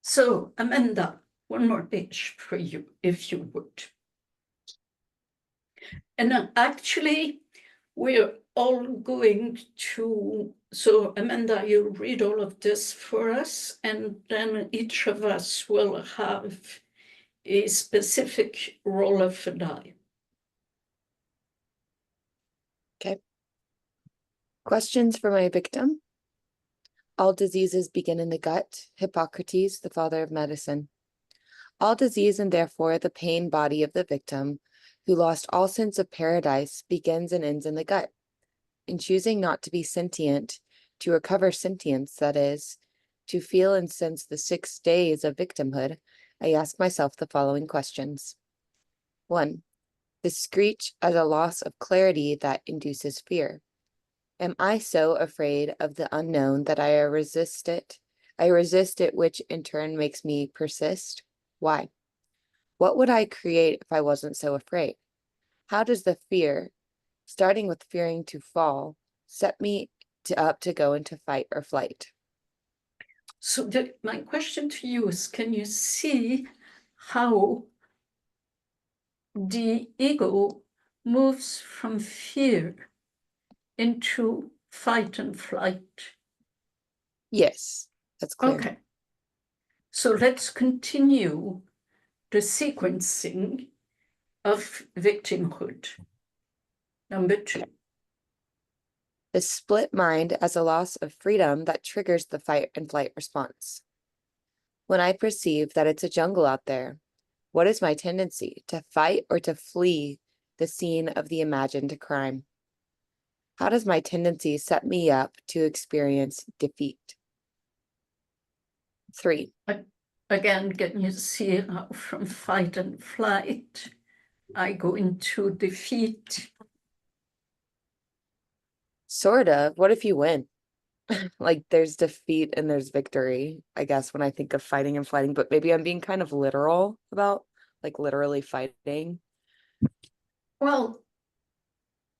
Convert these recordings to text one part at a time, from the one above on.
So, Amanda, one more page for you, if you would. And actually, we're all going to, so Amanda, you read all of this for us, and then each of us will have a specific roll of a die. Okay. Questions for my victim. All diseases begin in the gut. Hippocrates, the father of medicine. All disease and therefore the pain body of the victim, who lost all sense of paradise, begins and ends in the gut. In choosing not to be sentient, to recover sentience, that is, to feel and sense the 6 days of victimhood, I ask myself the following questions. 1. The screech as a loss of clarity that induces fear. Am I so afraid of the unknown that I resist it? I resist it, which in turn makes me persist. Why? What would I create if I wasn't so afraid? How does the fear, starting with fearing to fall, set me up to go into fight or flight? So my question to you is, can you see how the ego moves from fear into fight and flight? Yes, that's clear. Okay. So let's continue the sequencing of victimhood. Number 2. The split mind as a loss of freedom that triggers the fight and flight response. When I perceive that it's a jungle out there, what is my tendency, to fight or to flee the scene of the imagined crime? How does my tendency set me up to experience defeat? 3. Again, can you see how from fight and flight I go into defeat? Sort of. What if you win? Like there's defeat and there's victory, I guess, when I think of fighting and flighting, but maybe I'm being kind of literal about like literally fighting. Well,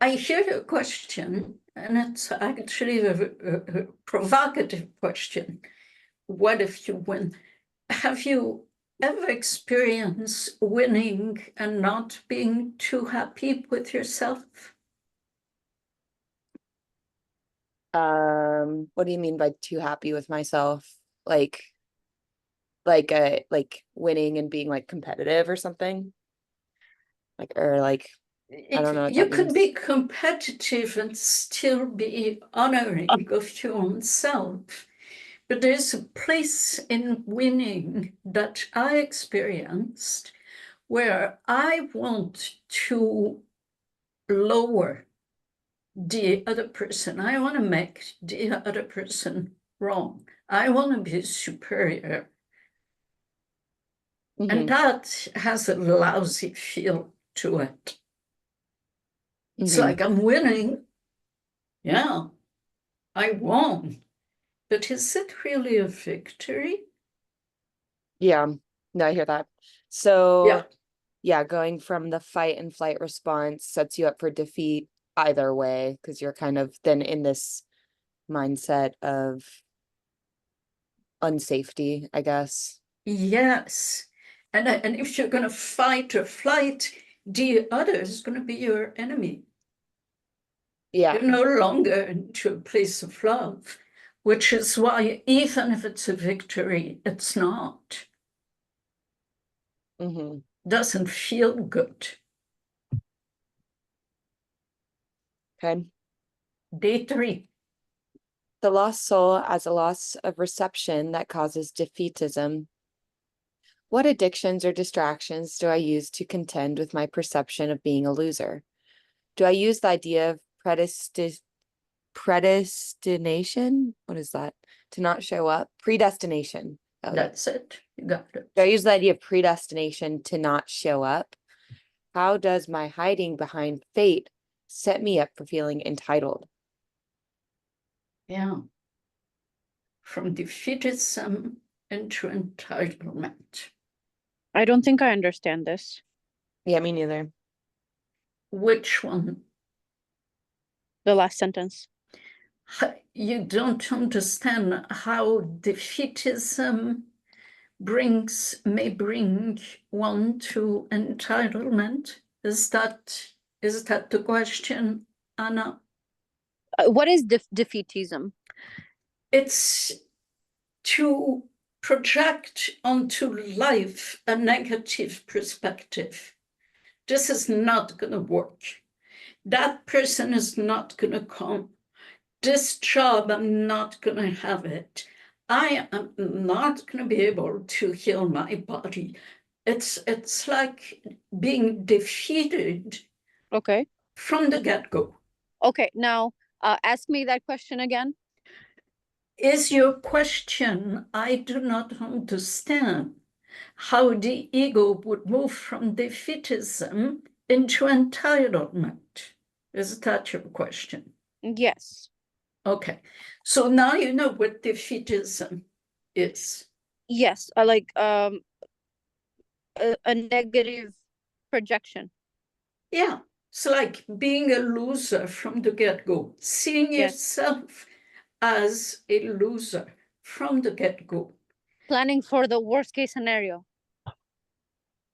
I hear your question, and it's actually a provocative question. What if you win? Have you ever experienced winning and not being too happy with yourself? What do you mean by too happy with myself? Like winning and being like competitive or something? Like, or like, I don't know what You that could means. be competitive and still be honoring of your own self. But there's a place in winning that I experienced where I want to lower the other person. I want to make the other person wrong. I want to be superior. And that has a lousy feel to it. It's like I'm winning. Yeah, I won. But is it really a victory? Yeah, no, I hear that. So Yeah, going from the fight and flight response sets you up for defeat either way, because you're kind of then in this mindset of unsafety, I guess. yes. And if you're going to fight or flight, the other is going to be your enemy. Yeah. You're no longer into a place of love, which is why even if it's a victory, it's not. Doesn't feel good. Okay. Day 3. The lost soul as a loss of reception that causes defeatism. What addictions or distractions do I use to contend with my perception of being a loser? Do I use the idea of predestination? What is that? To not show up? Predestination. That's it. You got it. Do I use the idea of predestination to not show up? How does my hiding behind fate set me up for feeling entitled? Yeah. From defeatism into entitlement. I don't think I understand this. Yeah, me neither. Which one? The last sentence. You don't understand how defeatism may bring one to entitlement. Is that the question, Anna? What is defeatism? It's to project onto life a negative perspective. This is not going to work. That person is not going to come. This job, I'm not going to have it. I am not going to be able to heal my body. It's like being defeated Okay. from the get-go. Okay, now ask me that question again. Is your question, I do not understand how the ego would move from defeatism into entitlement. Is that your question? Yes. Okay, so now you know what defeatism is. Yes, like a negative projection. Yeah, it's like being a loser from the get-go, seeing Yes. yourself as a loser from the get-go. Planning for the worst case scenario.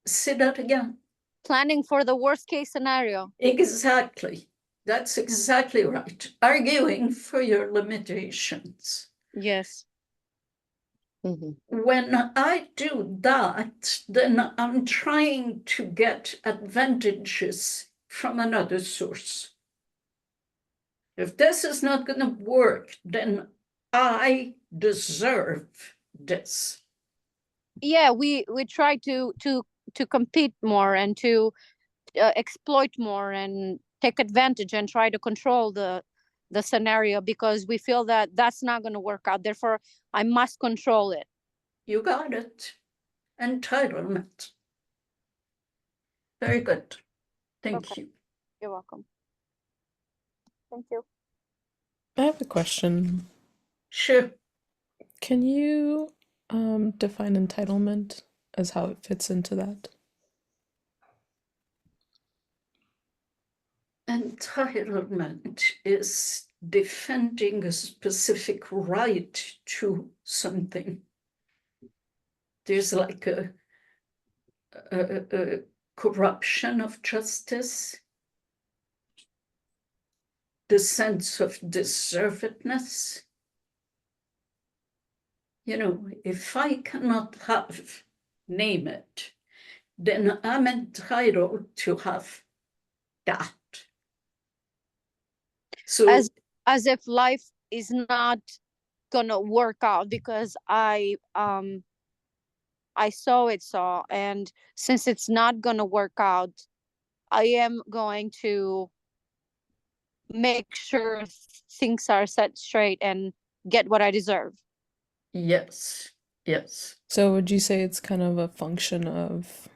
Say that again. Planning for the worst case scenario. Exactly. That's exactly right. Arguing for your limitations. Yes. Mhm. When I do that, then I'm trying to get advantages from another source. If this is not going to work, then I deserve this. Yeah, we try to compete more and to exploit more and take advantage and try to control the scenario because we feel that that's not going to work out. Therefore, I must control it. You got it. Entitlement. Very good. Thank you. You're welcome. Thank you. I have a question. Sure. Can you define entitlement as how it fits into that? Entitlement is defending a specific right to something. There's like a corruption of justice, the sense of deservedness. You know, if I cannot have, name it, then I'm entitled to have that. So as if life is not gonna work out because I saw it so, and since it's not gonna work out, I am going to make sure things are set straight and get what I deserve. yes, yes. So would you say it's kind of a function of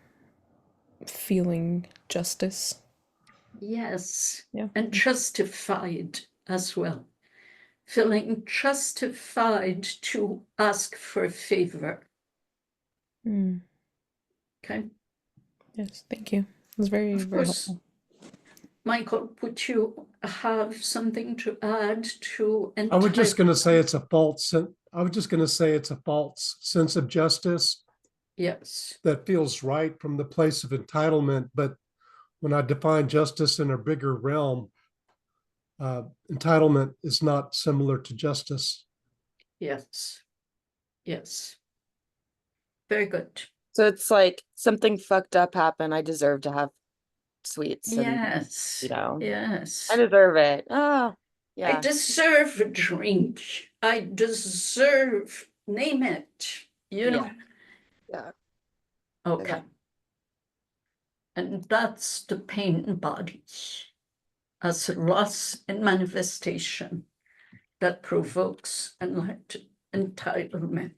feeling justice? Yes, Yeah. and justified as well. Feeling justified to ask for a favor. Mm. Okay. Yes, thank you. It was very, Of very course. helpful. Michael, would you have something to add to I was just going to say entitlement? it's a false. I was just going to say it's a false sense of justice Yes, that feels right from the place of entitlement. But when I define justice in a bigger realm, entitlement is not similar to justice. yes, yes. Very good. So it's like something fucked up happened. I deserve to have sweets. And, Yes, you know, yes. I deserve it. Oh, I yeah. deserve a drink. I deserve, name it, you know? Yeah. Okay. And that's the pain body as a loss in manifestation that provokes entitlement.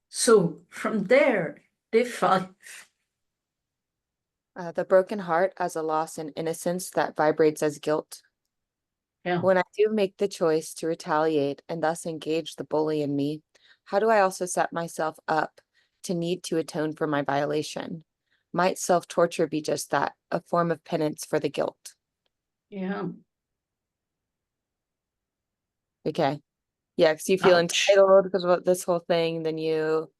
So from there, day 5. The broken heart as a loss in innocence that vibrates as guilt. Yeah. When I do make the choice to retaliate and thus engage the bully in me, how do I also set myself up to need to atone for my violation? Might self-torture be just that, a form of penance for the guilt? Yeah. Okay. Yeah, because you feel Ouch. entitled because of this whole thing, then you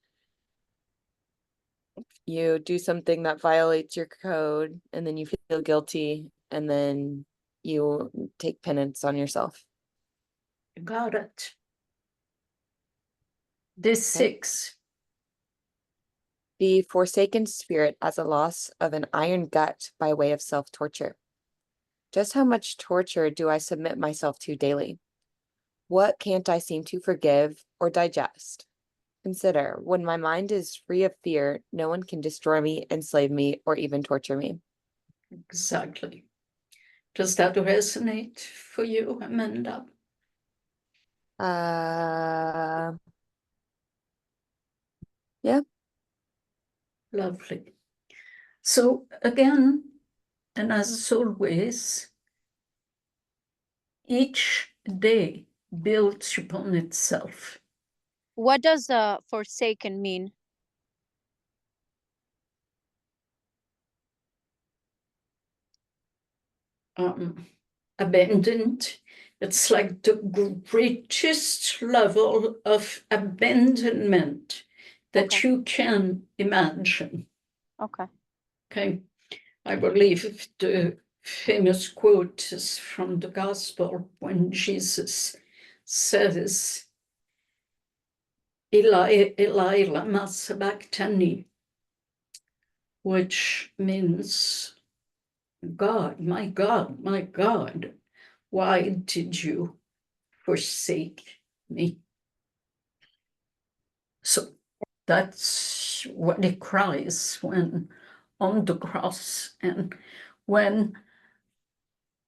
You do something that violates your code, and then you feel guilty, and then you take penance on yourself. Got it. This 6. The forsaken spirit as a loss of an iron gut by way of self-torture. Just how much torture do I submit myself to daily? What can't I seem to forgive or digest? Consider, when my mind is free of fear, no one can destroy me, enslave me, or even torture me. Exactly. Does that resonate for you, Amanda? Yeah. Lovely. So again, and as always, each day builds upon itself. What does forsaken mean? Abandoned. It's like the greatest level of abandonment that Okay. you can imagine. Okay. Okay. I believe the famous quote is from the gospel when Jesus says, Eli, Eli, lama sabachthani, which means, God, my God, my God, why did you forsake me? So that's what he cries when on the cross, and when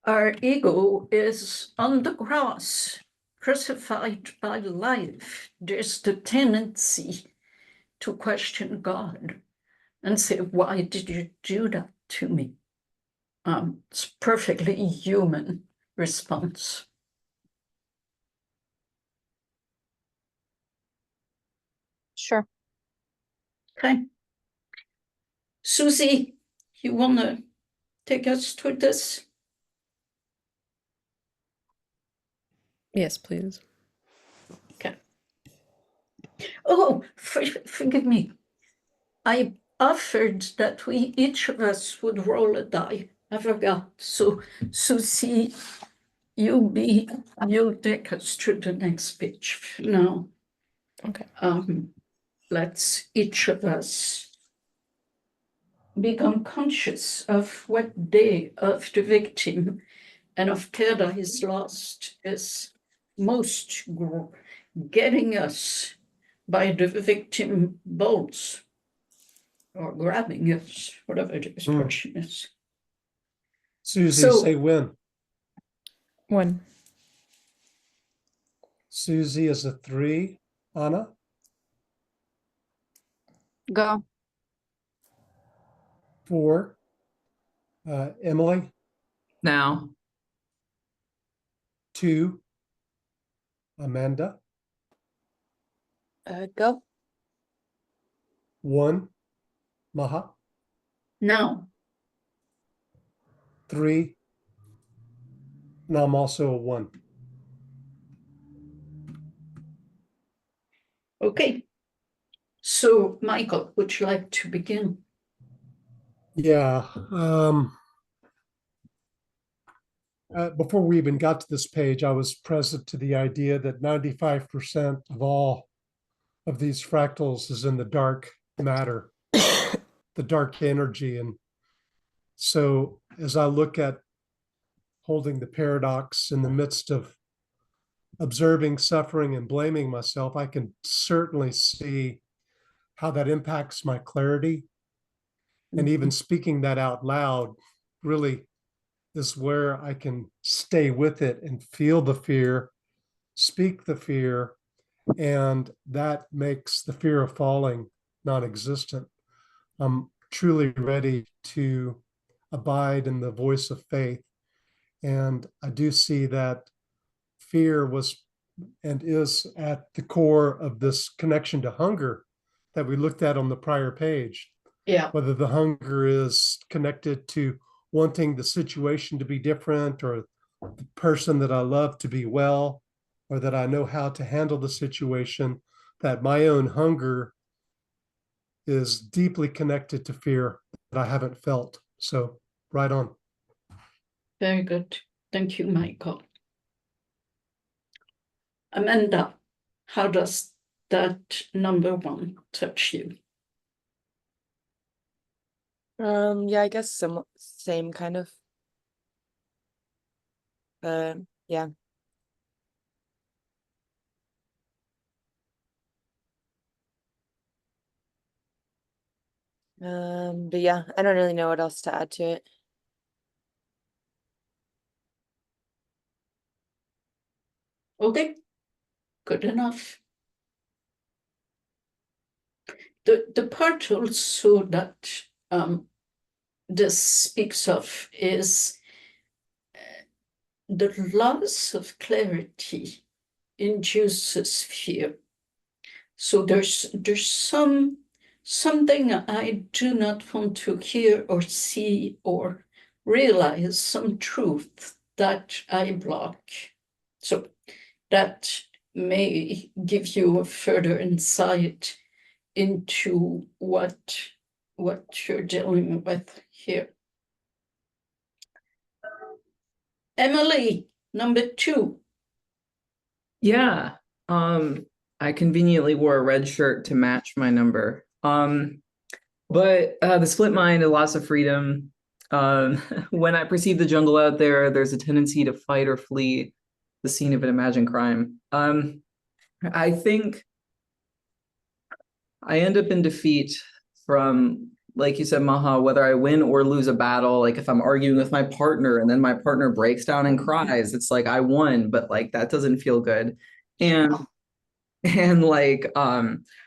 our ego is on the cross, crucified by life, there's the tendency to question God and say, why did you do that to me? It's perfectly human response. Sure. Okay. Susie, you want to take us through this? Yes, please. Okay. Oh, forgive me. I offered that we, each of us, would roll a die. I forgot. So, Susie, you'll take us through the next page. Now, Okay. let's each of us become conscious of what day of the victim and of Paradise Lost is most getting us by the victim bolts or grabbing us, whatever the expression is. Susie, So- say when. 1. Susie is a 3. Anna, Go. 4. Emily, Now. 2. Amanda, Go. 1. Maha, Now, 3. And I'm also a 1. okay. So, Michael, would you like to begin? Yeah. Before we even got to this page, I was present to the idea that 95% of all of these fractals is in the dark matter, the dark energy. And so as I look at holding the paradox in the midst of observing suffering and blaming myself, I can certainly see how that impacts my clarity. And even speaking that out loud really is where I can stay with it and feel the fear, speak the fear, and that makes the fear of falling non-existent. I'm truly ready to abide in the voice of faith. And I do see that fear was and is at the core of this connection to hunger that we looked at on the prior page. Yeah. Whether the hunger is connected to wanting the situation to be different, or the person that I love to be well, or that I know how to handle the situation, that my own hunger is deeply connected to fear that I haven't felt. So right on. Very good. Thank you, Michael. Amanda, how does that number 1 touch you? Yeah, I guess some same kind of. Yeah. But yeah, I don't really know what else to add to it. Okay, good enough. The part also that this speaks of is the loss of clarity induces fear. So there's something I do not want to hear or see or realize, some truth that I block. So that may give you a further insight into what you're dealing with here. Emily, number 2. Yeah. I conveniently wore a red shirt to match my number. But the split mind, a loss of freedom. When I perceive the jungle out there, there's a tendency to fight or flee the scene of an imagined crime. I think I end up in defeat from, like you said, Maha, whether I win or lose a battle. Like if I'm arguing with my partner and then my partner breaks down and cries, it's like I won, but like that doesn't feel good. And like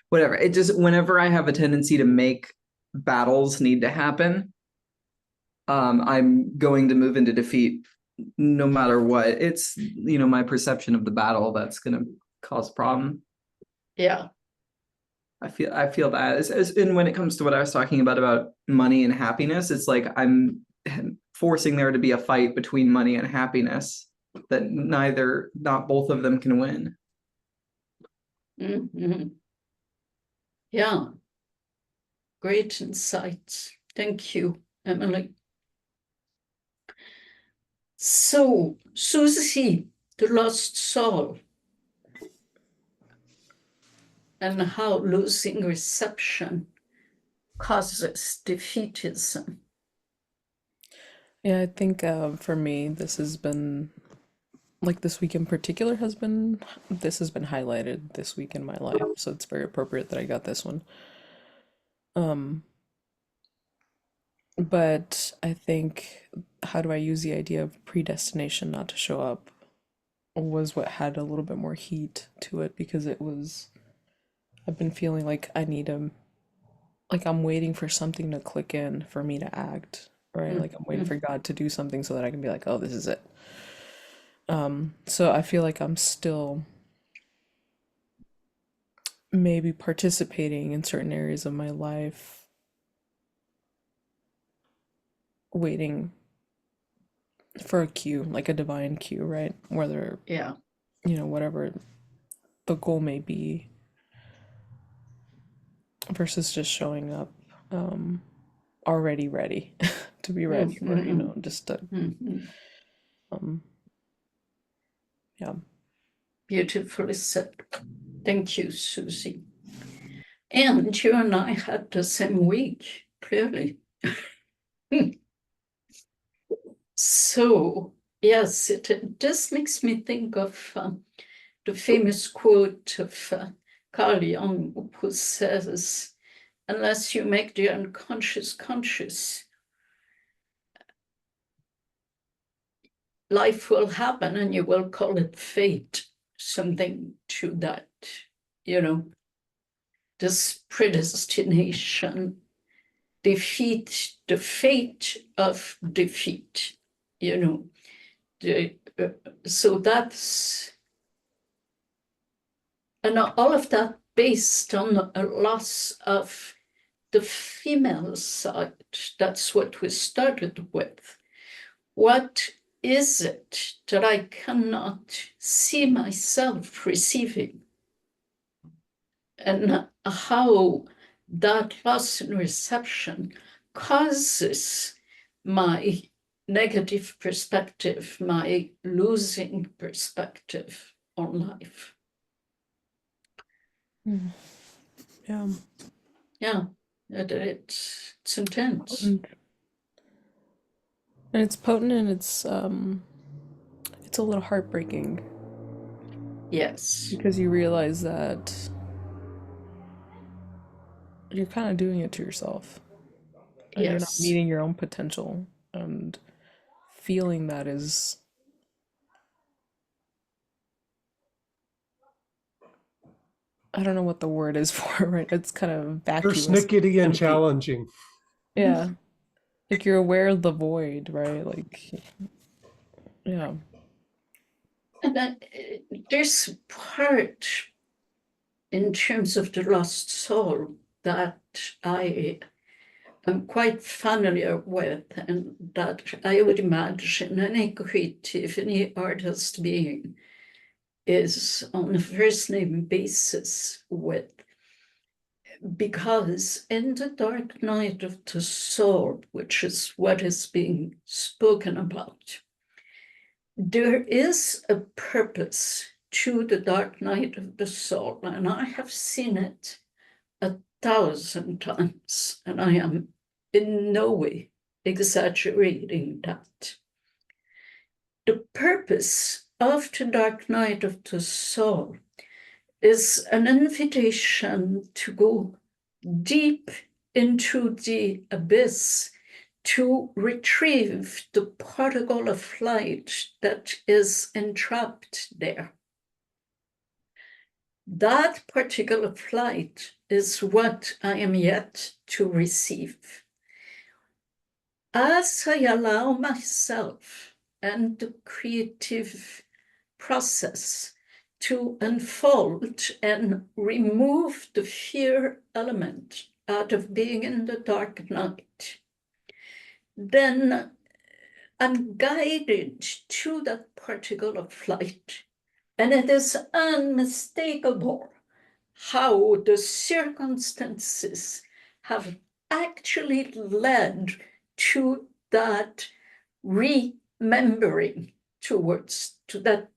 whatever, it just, whenever I have a tendency to make battles need to happen, I'm going to move into defeat no matter what. It's, you know, my perception of the battle that's going to cause a problem. Yeah. I feel that and when it comes to what I was talking about money and happiness, it's like I'm forcing there to be a fight between money and happiness that not both of them can win. Mm-hmm. Yeah. Great insights. Thank you, Emily. So, Susie, the lost soul, and how losing reception causes defeatism. Yeah, I think for me, this has been, like this week in particular this has been highlighted this week in my life, so it's very appropriate that I got this one. But I think, how do I use the idea of predestination not to show up was what had a little bit more heat to it, because I've been feeling like I'm waiting for something to click in for me to act, right? Like I'm waiting for God to do something so that I can be like, oh, this is it. So I feel like I'm still maybe participating in certain areas of my life, waiting for a cue, like a divine cue, right? Whether, Yeah. whatever the goal may be, versus just showing up already ready to be ready, or just to yeah. Beautifully said. Thank you, Susie. And you and I had the same week, clearly. So, yes, this makes me think of the famous quote of Carl Jung, who says, unless you make the unconscious conscious, life will happen and you will call it fate, something to that, this predestination, defeat, the fate of defeat, so that's, and all of that based on a loss of the female side. That's what we started with. What is it that I cannot see myself receiving? And how that loss in reception causes my negative perspective, my losing perspective on life. Yeah. Yeah, it's intense. And it's potent and it's a little heartbreaking Yes, because you realize that you're kind of doing it to yourself and you're not yes. meeting your own potential, and feeling that is, I don't know what the word is for it, right? It's kind of vacuous. Persnickety and Empty. challenging. Yeah. Like you're aware of the void, right? Like, yeah. And there's a part in terms of the lost soul that I am quite familiar with, and that I would imagine any creative, any artist being is on a first name basis with. Because in the dark night of the soul, which is what is being spoken about, there is a purpose to the dark night of the soul, and I have seen it 1,000 times, and I am in no way exaggerating that. The purpose of the dark night of the soul is an invitation to go deep into the abyss to retrieve the particle of light that is entrapped there. That particle of light is what I am yet to receive. As I allow myself and the creative process to unfold and remove the fear element out of being in the dark night, then I'm guided to that particle of light. And it is unmistakable how the circumstances have actually led to that remembering to that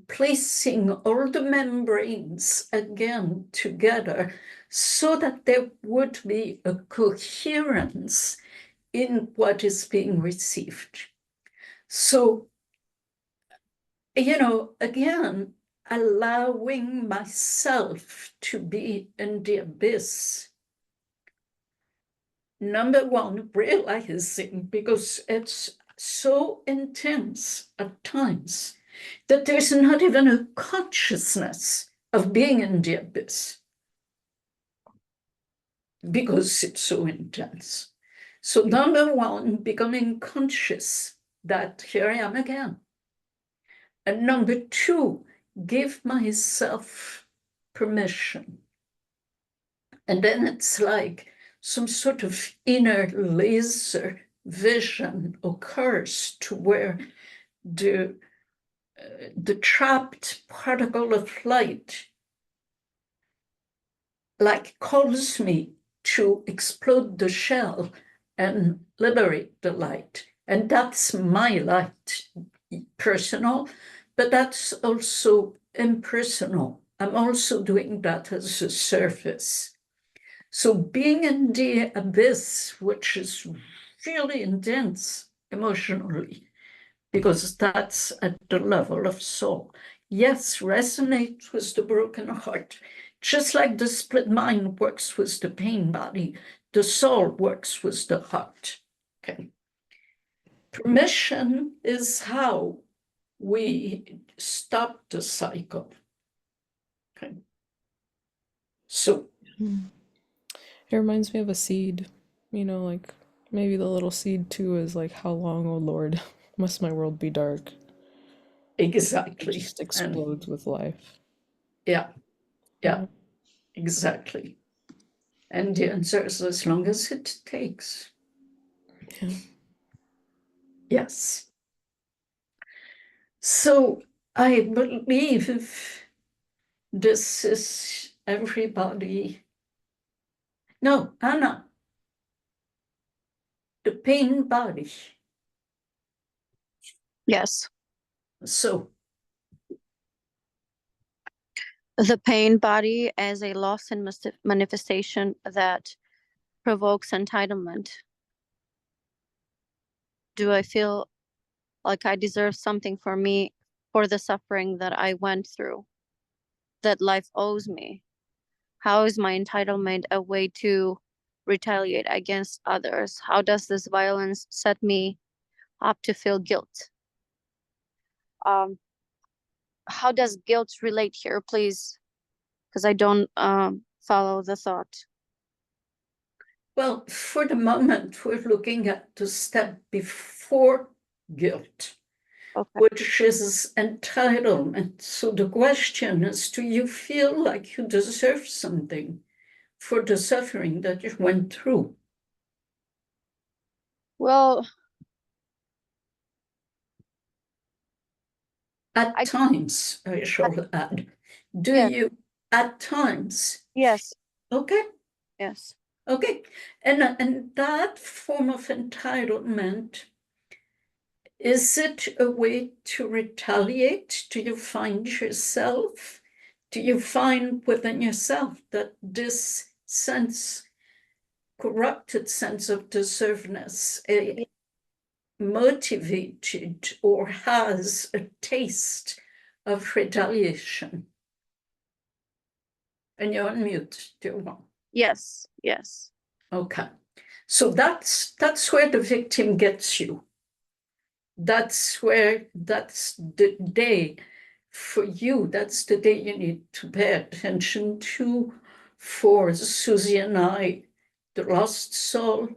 placing all the membranes again together so that there would be a coherence in what is being received. So, again, allowing myself to be in the abyss. Number one, realizing, because it's so intense at times, that there's not even a consciousness of being in the abyss because it's so intense. So number one, becoming conscious that here I am again. And number two, give myself permission. And then it's like some sort of inner laser vision occurs to where the trapped particle of light like calls me to explode the shell and liberate the light. And that's my light, personal, but that's also impersonal. I'm also doing that as a service. So being in the abyss, which is really intense emotionally, because that's at the level of soul. Yes, resonate with the broken heart. Just like the split mind works with the pain body, the soul works with the heart. Okay. Permission is how we stop the cycle. Okay. So It reminds me of a seed, like maybe the little seed too is like, how long, oh Lord, must my world be dark? It exactly. just explodes with life. Yeah, exactly. And the answer is as long as it takes. Yeah. Yes. So I believe this is everybody No, Anna. The pain body. Yes. So, The pain body as a loss and manifestation that provokes entitlement. Do I feel like I deserve something for me for the suffering that I went through, that life owes me? How is my entitlement a way to retaliate against others? How does this violence set me up to feel guilt? How does guilt relate here, please? Because I don't follow the thought. well, for the moment, we're looking at the step before guilt, Okay. which is entitlement. So the question is, do you feel like you deserve something for the suffering that you went through? Well, At times, I shall add. Do Yes. you, at times? yes, Okay, yes. okay. And that form of entitlement, is it a way to retaliate? Do you find yourself? Do you find within yourself that this sense, corrupted sense of deservedness, motivated or has a taste of retaliation? And you're on mute, dear one. Yes, yes. Okay. So that's where the victim gets you. That's the day for you, that's the day you need to pay attention to. For Susie and I, the lost soul.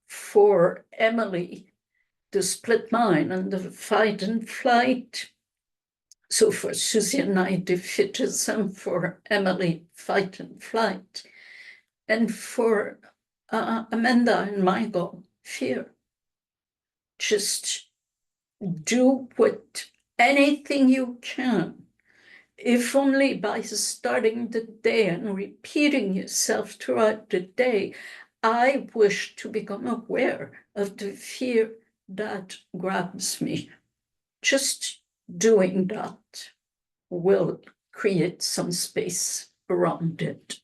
For Emily, the split mind and the fight and flight. So for Susie and I, defeatism. For Emily, fight and flight. And for Amanda and Michael, fear. Just do anything you can, if only by starting the day and repeating yourself throughout the day. I wish to become aware of the fear that grabs me. Just doing that will create some space around it.